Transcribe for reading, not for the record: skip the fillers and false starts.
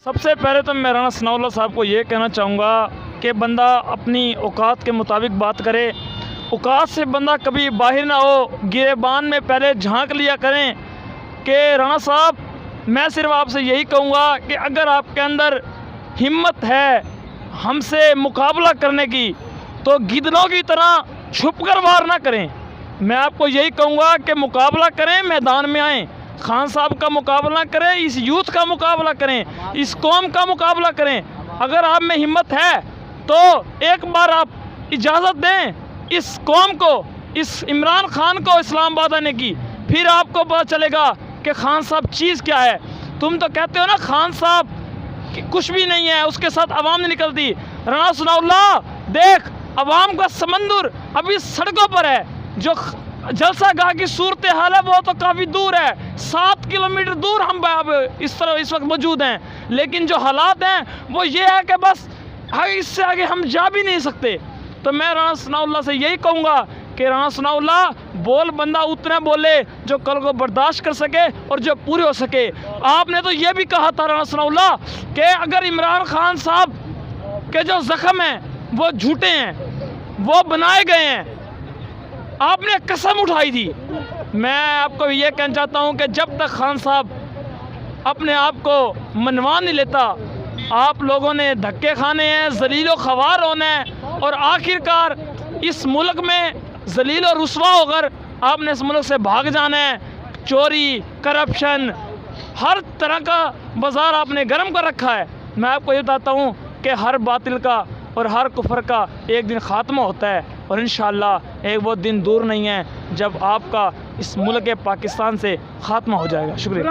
सबसे पहले तो मैं राणा सनाउल्लाह साहब को ये कहना चाहूँगा कि बंदा अपनी औकात के मुताबिक बात करे। औकात से बंदा कभी बाहर ना हो, गिरेबान में पहले झांक लिया करें कि राणा साहब, मैं सिर्फ आपसे यही कहूँगा कि अगर आपके अंदर हिम्मत है हमसे मुकाबला करने की तो गिद्धों की तरह छुपकर वार ना करें। मैं आपको यही कहूँगा कि मुकाबला करें, मैदान में आएँ, खान साहब का मुकाबला करें, इस यूथ का मुकाबला करें, इस कौम का मुकाबला करें। अगर आप में हिम्मत है तो एक बार आप इजाज़त दें इस कौम को, इस इमरान खान को इस्लामाबाद आने की, फिर आपको पता चलेगा कि खान साहब चीज़ क्या है। तुम तो कहते हो ना खान साहब कुछ भी नहीं है, उसके साथ आवाम नहीं निकलती। राणा सनाउल्लाह देख, आवाम का समंदर अभी सड़कों पर है। जो जलसा गाह की सूरत हाल है वो तो काफ़ी दूर है, 7 किलोमीटर दूर हम अब इस वक्त मौजूद हैं। लेकिन जो हालात हैं वो ये है कि बस इससे आगे हम जा भी नहीं सकते। तो मैं राणा सनाउल्लाह से यही कहूँगा कि राणा सनाउल्लाह बोल बंदा उतना बोले जो कल को बर्दाश्त कर सके और जो पूरे हो सके। आपने तो ये भी कहा था राणा सनाउल्लाह कि अगर इमरान खान साहब के जो ज़ख्म हैं वो झूठे हैं, वो बनाए गए हैं, आपने कसम उठाई थी। मैं आपको ये कहना चाहता हूँ कि जब तक खान साहब अपने आप को मनवा नहीं लेता, आप लोगों ने धक्के खाने हैं, जलील व ख्वार होना है और आखिरकार इस मुल्क में जलील और रुसवा होकर आपने इस मुल्क से भाग जाना है। चोरी, करप्शन, हर तरह का बाज़ार आपने गर्म कर रखा है। मैं आपको ये बताता हूँ कि हर बातिल का और हर कुफर का एक दिन ख़ात्मा होता है और इंशाअल्लाह एक वो दिन दूर नहीं है जब आपका इस मुल्क पाकिस्तान से ख़ात्मा हो जाएगा। शुक्रिया।